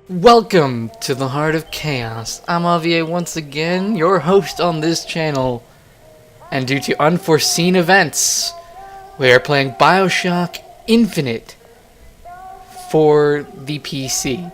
Welcome to the Heart of Chaos. I'm Javier once again, your host on this channel. And due to unforeseen events, we are playing Bioshock Infinite for the PC.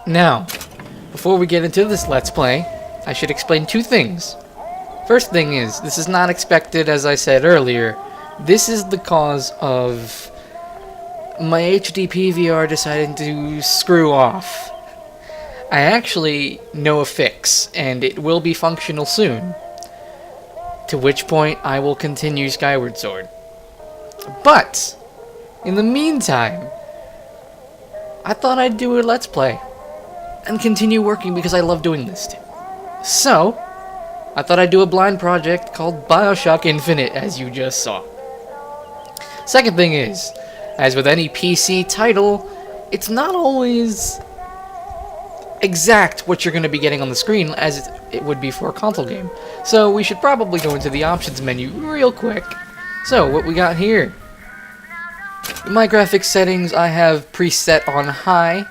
Now, before we get into this Let's Play, I should explain two things. First thing is, this is not expected, as I said earlier. This is the cause of my HD PVR deciding to screw off. I actually know a fix, and it will be functional soon. To which point, I will continue Skyward Sword. But, in the meantime, I thought I'd do a Let's Play, and continue working because I love doing this too. So, I thought I'd do a blind project called Bioshock Infinite, as you just saw. Second thing is, as with any PC title, it's not always exact what you're going to be getting on the screen as it would be for a console game. So we should probably go into the options menu real quick. So what we got here. In my graphics settings, I have preset on high.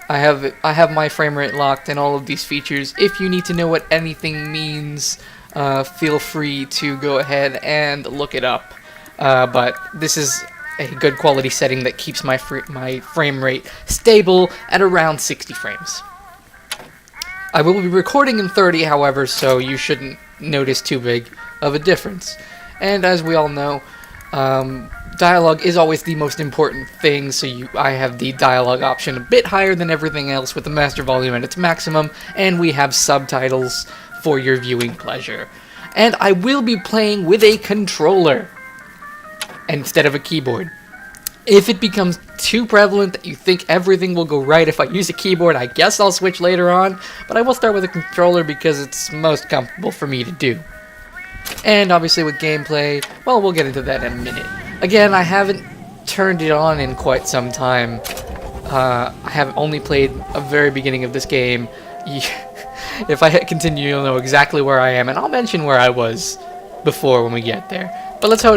I have my frame rate locked and all of these features. If you need to know what anything means, feel free to go ahead and look it up. But this is a good quality setting that keeps my frame rate stable at around 60 frames. I will be recording in 30, however, so you shouldn't notice too big of a difference. And as we all know, dialogue is always the most important thing, so I have the dialogue option a bit higher than everything else with the master volume at its maximum, and we have subtitles for your viewing pleasure. And I will be playing with a controller instead of a keyboard. If it becomes too prevalent that you think everything will go right if I use a keyboard, I guess I'll switch later on, but I will start with a controller because it's most comfortable for me to do. And obviously with gameplay, well, we'll get into that in a minute. Again, I haven't turned it on in quite some time. I have only played a very beginning of this game. If I continue, you'll know exactly where I am, and I'll mention where I was before when we get there. But let's go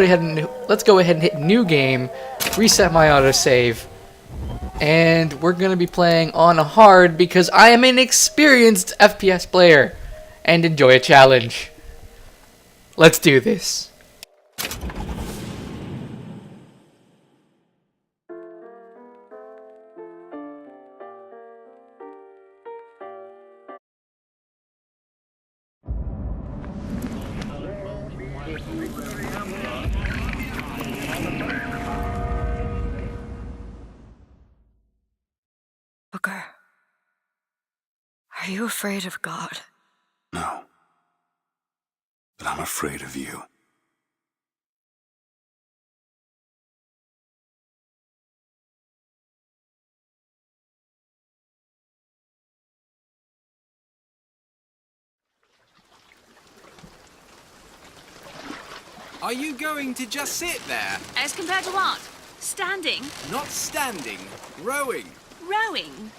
ahead and hit new game, reset my autosave, and we're going to be playing on hard because I am an experienced FPS player and enjoy a challenge. Let's do this. Booker, are you afraid of God? No. But I'm afraid of you. Are you going to just sit there? As compared to what? Standing? Not standing, rowing. Rowing?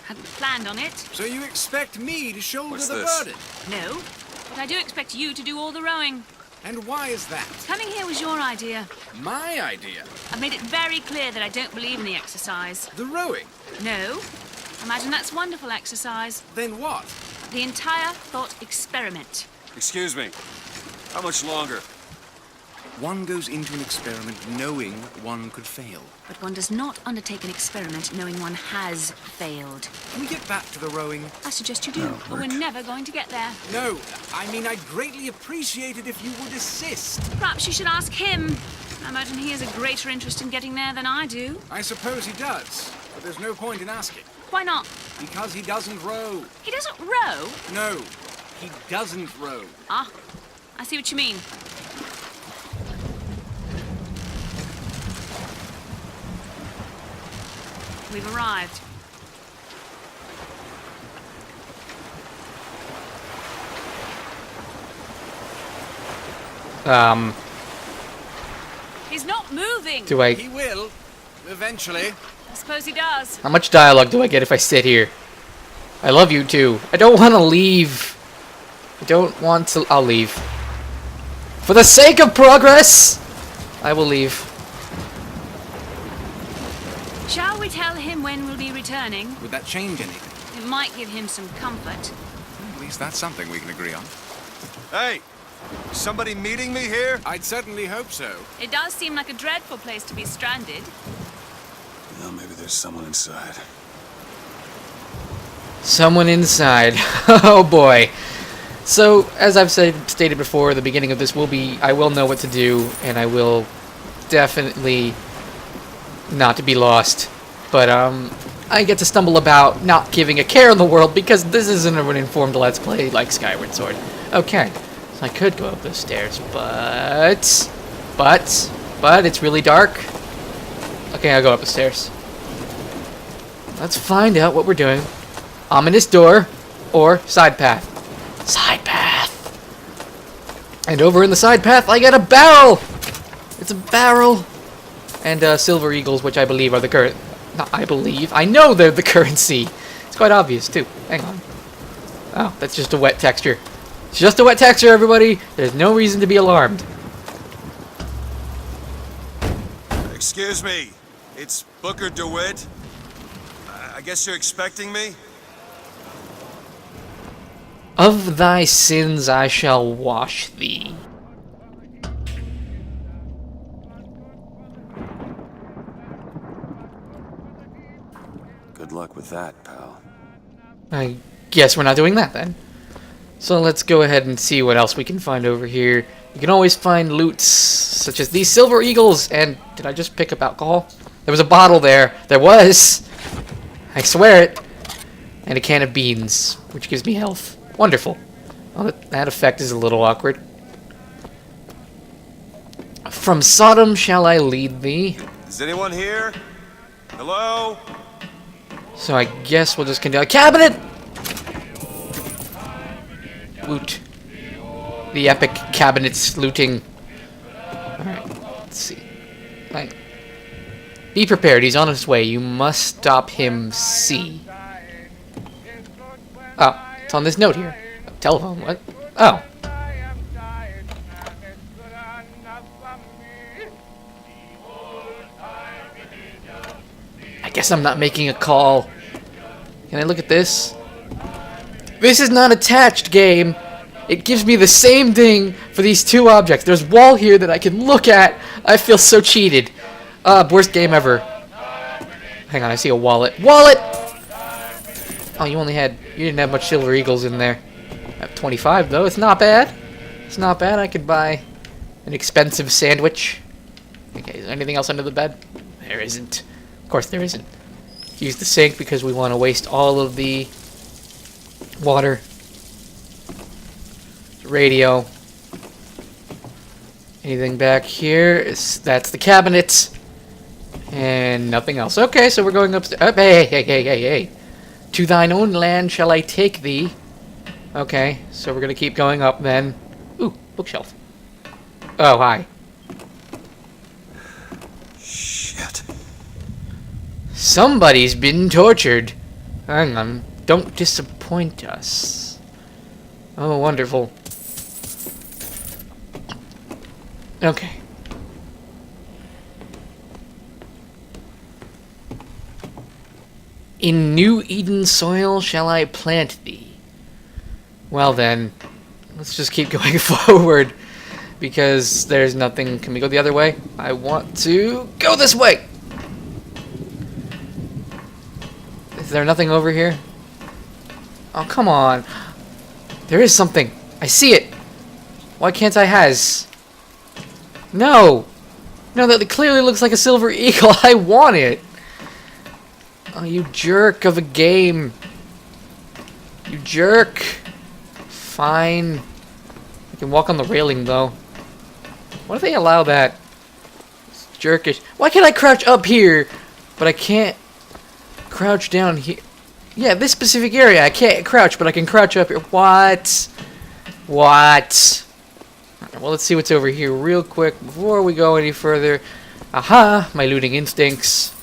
Hadn't planned on it. So you expect me to shoulder What's the this? burden? No. But I do expect you to do all the rowing. And why is that? Coming here was your idea. My idea. I've made it very clear that I don't believe in the exercise. The rowing. No. Imagine that's wonderful exercise. Then what? The entire thought experiment. Excuse me. How much longer? One goes into an experiment knowing one could fail. But one does not undertake an experiment knowing one has failed. Can we get back to the rowing? I suggest you do, or we're never going to get there. No, I mean I'd greatly appreciate it if you would assist. Perhaps you should ask him. I imagine he has a greater interest in getting there than I do. I suppose he does, but there's no point in asking. Why not? Because he doesn't row. He doesn't row. No, he doesn't row. Ah, I see what you mean. We've arrived. He's not moving. He will, eventually. I suppose he does. How much dialogue do I get if I sit here? I love you too. I don't want to leave. I don't want to. I'll leave. For the sake of progress, I will leave. Shall we tell him when we'll be returning? Would that change anything? It might give him some comfort. At least that's something we can agree on. Hey! Somebody meeting me here? I'd certainly hope so. It does seem like a dreadful place to be stranded. Well, maybe there's someone inside. Someone inside. Oh boy. So, as I've stated before, the beginning of this I will know what to do, and I will definitely not to be lost. But, I get to stumble about, not giving a care in the world, because this isn't an informed Let's Play like Skyward Sword. Okay, so I could go up those stairs, but it's really dark. Okay, I'll go up the stairs. Let's find out what we're doing. Ominous door, or side path. Side path! And over in the side path, I got a barrel! It's a barrel! And silver eagles, which I believe are the current... Not I believe. I know they're the currency. It's quite obvious, too. Hang on. Oh, that's just a wet texture. It's just a wet texture, everybody! There's no reason to be alarmed. Excuse me. It's Booker DeWitt. I guess you're expecting me? Of thy sins I shall wash thee. Good luck with that, pal. I guess we're not doing that then. So let's go ahead and see what else we can find over here. You can always find loots such as these silver eagles. And did I just pick up alcohol? There was a bottle there. There was. I swear it. And a can of beans, which gives me health. Wonderful. Well, that effect is a little awkward. From Sodom shall I lead thee. Is anyone here? Hello? So I guess we'll just continue. Cabinet! Loot. The epic cabinets looting. Alright, let's see. Right. Be prepared, he's on his way. You must stop him, see. Oh, it's on this note here. Telephone, what? Oh. I guess I'm not making a call. Can I look at this? This is not attached, game. It gives me the same thing for these two objects. There's wall here that I can look at. I feel so cheated. Worst game ever. Hang on, I see a wallet. Wallet! Oh, you didn't have much silver eagles in there. I have 25 though. It's not bad. It's not bad. I could buy an expensive sandwich. Okay, is there anything else under the bed? There isn't. Of course there isn't. Use the sink because we want to waste all of the water. Radio. Anything back here? That's the cabinet. And nothing else. Okay, so we're going upstairs. Oh, hey. To thine own land shall I take thee. Okay, so we're gonna keep going up then. Ooh, bookshelf. Oh, hi. Shit. Somebody's been tortured. Hang on. Don't disappoint us. Oh, wonderful. Okay. In New Eden soil shall I plant thee. Well then, let's just keep going forward. Because there's nothing. Can we go the other way? I want to go this way! Is there nothing over here? Oh, come on. There is something. I see it. Why can't I has? No! No, that clearly looks like a silver eagle. I want it! Oh, you jerk of a game. You jerk. Fine. I can walk on the railing, though. Why do they allow that? It's jerkish. Why can't I crouch up here, but I can't crouch down here? Yeah, this specific area, I can't crouch, but I can crouch up here. What? What? Alright, well, let's see what's over here real quick before we go any further. Aha! My looting instincts.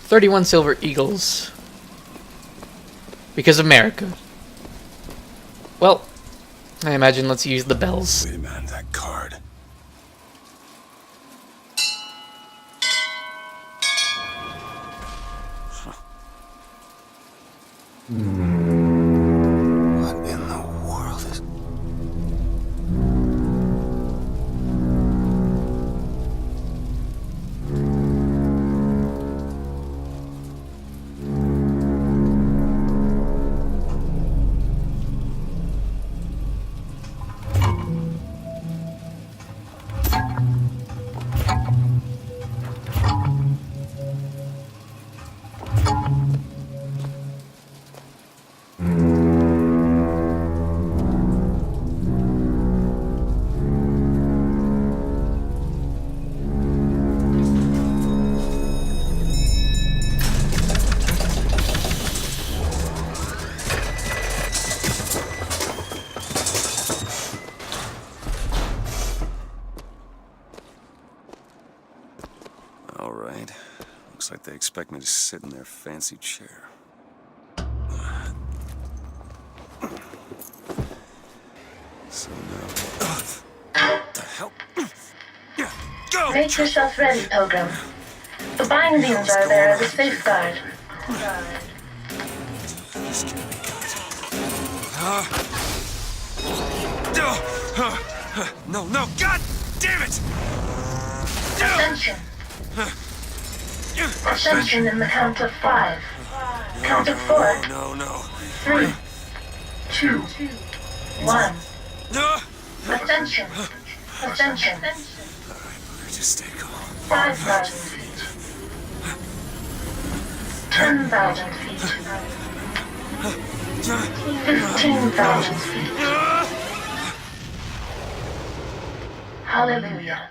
31 silver eagles. Because America. Well, I imagine let's use the bells. Wait a minute, that card. What in the world is... All right. Looks like they expect me to sit in their fancy chair. So now... What the hell? Go! Make yourself ready, Pilgrim. The bindings are there as a safeguard. This can't be good. No, no, God damn it! Ascension. Ascension in the count of 5. Count of 4. No, no. 3, 2, 1. No! Ascension. Ascension. Just stay calm. 5,000 feet. 10,000 feet. 15,000 feet. Hallelujah.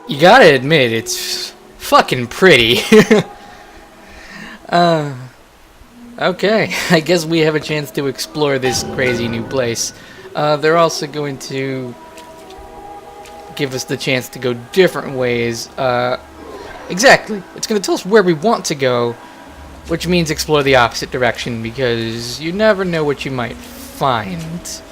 You gotta admit, it's fucking pretty. Okay, I guess we have a chance to explore this crazy new place. They're also going to give us the chance to go different ways. Exactly. It's going to tell us where we want to go, which means explore the opposite direction, because you never know what you might find.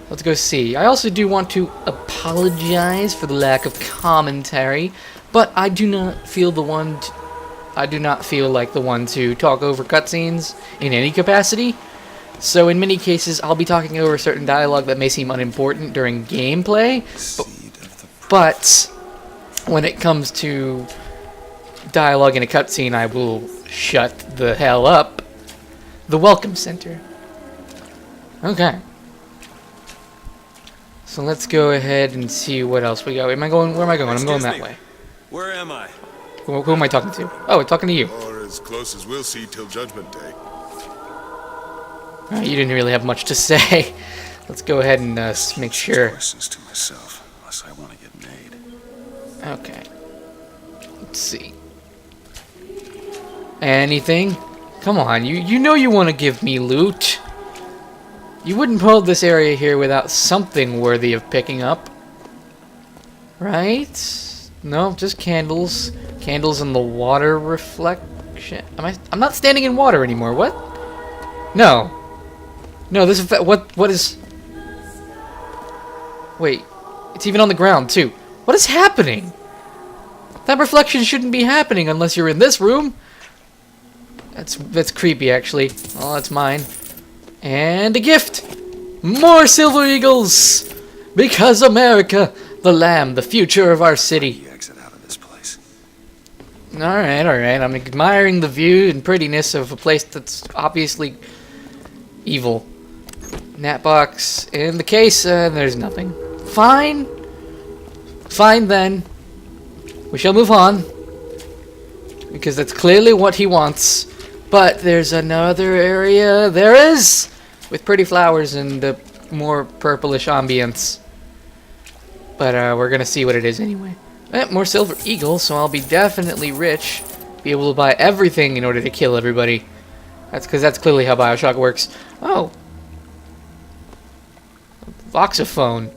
Let's go see. I also do want to apologize for the lack of commentary, but I do not feel like the one to talk over cutscenes in any capacity. So in many cases, I'll be talking over certain dialogue that may seem unimportant during gameplay, but when it comes to dialogue in a cutscene, I will shut the hell up. The Welcome Center. Okay. So let's go ahead and see what else we got. Where am I going? I'm going that way. Where am I? Who am I talking to? Oh, I'm talking to you. Or as close as we'll see till Judgment Day. You didn't really have much to say. Let's go ahead and make sure. Questions to myself, unless I want to get made. Okay. Let's see. Anything? Come on, you know you want to give me loot. You wouldn't hold this area here without something worthy of picking up. Right? No, just candles. Candles in the water reflection. I'm not standing in water anymore. What? No. No, this is what is... Wait. It's even on the ground too. What is happening? That reflection shouldn't be happening unless you're in this room. That's creepy, actually. Oh, that's mine. And a gift! More silver eagles! Because America, the lamb, the future of our city. Exit out of this place. Alright, alright. I'm admiring the view and prettiness of a place that's obviously evil. Nat box in the case, there's nothing. Fine. Fine then. We shall move on. Because that's clearly what he wants. But there's another area. There is! With pretty flowers and a more purplish ambience. But we're gonna see what it is anyway. More silver eagles, so I'll be definitely rich. Be able to buy everything in order to kill everybody. That's because that's clearly how Bioshock works. Oh. Voxophone.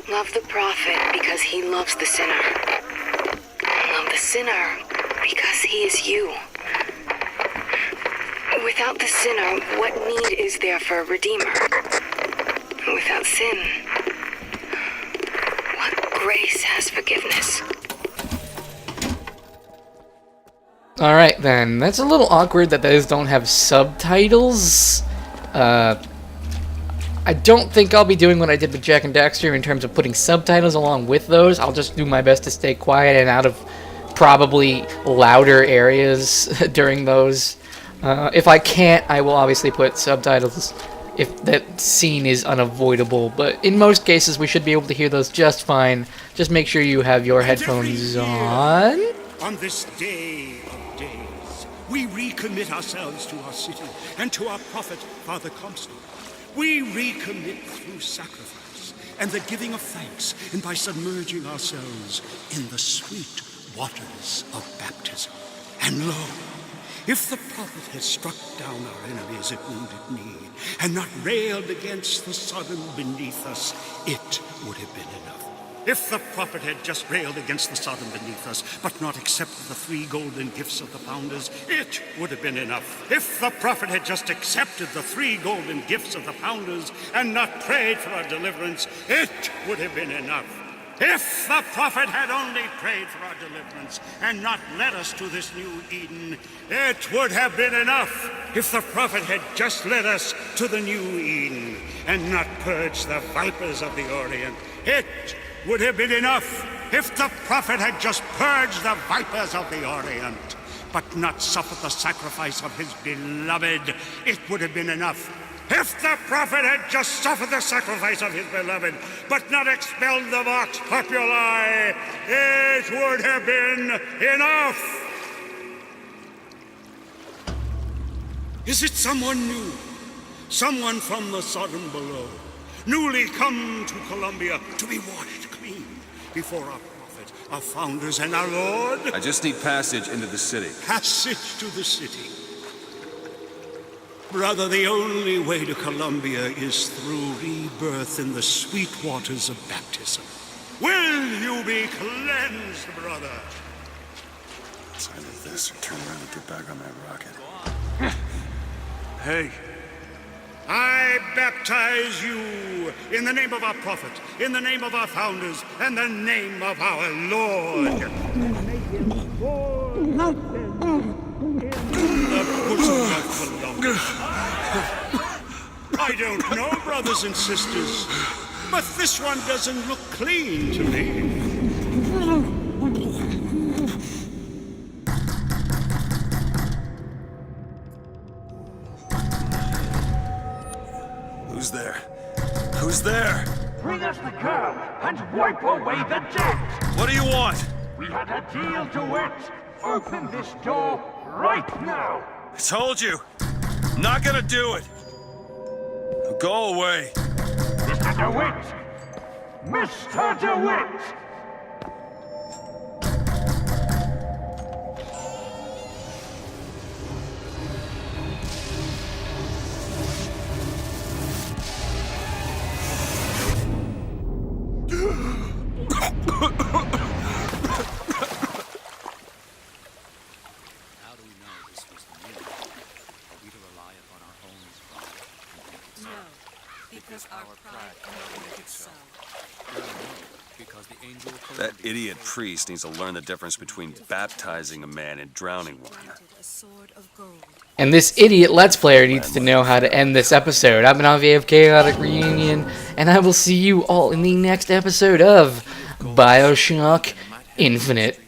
Love the prophet because he loves the sinner. Love the sinner because he is you. Without the sinner, what need is there for a redeemer? Without sin, what grace has forgiveness? Alright then, that's a little awkward that those don't have subtitles. I don't think I'll be doing what I did with Jack and Daxter in terms of putting subtitles along with those. I'll just do my best to stay quiet and out of probably louder areas during those. If I can't, I will obviously put subtitles if that scene is unavoidable, but in most cases we should be able to hear those just fine. Just make sure you have your headphones on. On this day of days, we recommit ourselves to our city and to our prophet, Father Comstock. We recommit through sacrifice and the giving of thanks, and by submerging ourselves in the sweet waters of baptism. And lo, if the prophet had struck down our enemies at wounded knee and not railed against the Sodom beneath us, it would have been enough. If the prophet had just railed against the Sodom beneath us, but not accepted the 3 golden gifts of the founders, it would have been enough. If the prophet had just accepted the 3 golden gifts of the founders and not prayed for our deliverance, it would have been enough. If the prophet had only prayed for our deliverance and not led us to this new Eden, it would have been enough. If the prophet had just led us to the new Eden and not purged the vipers of the Orient, it would have been enough. If the prophet had just purged the vipers of the Orient, but not suffered the sacrifice of his beloved, it would have been enough. If the prophet had just suffered the sacrifice of his beloved, but not expelled the vox populi, it would have been enough. Is it someone new? Someone from the Sodom below, newly come to Columbia to be washed clean before our prophet, our founders, and our Lord? I just need passage into the city. Passage to the city. Brother, the only way to Columbia is through rebirth in the sweet waters of baptism. Will you be cleansed, brother? It's either this or turn around and get back on that rocket. Hey. I baptize you in the name of our prophet, in the name of our founders, and the name of our Lord. The bosom of Columbia. I don't know, brothers and sisters, but this one doesn't look clean to me. Who's there? Who's there? Bring us the girl and wipe away the debt! What do you want? We had a deal to it! Open this door right now! I told you! Not gonna do it! Now go away! Mr. DeWitt! Mr. DeWitt! That idiot priest needs to learn the difference between baptizing a man and drowning one. And this idiot Let's Player needs to know how to end this episode. I've been Avi of Chaotic Reunion, and I will see you all in the next episode of Bioshock Infinite.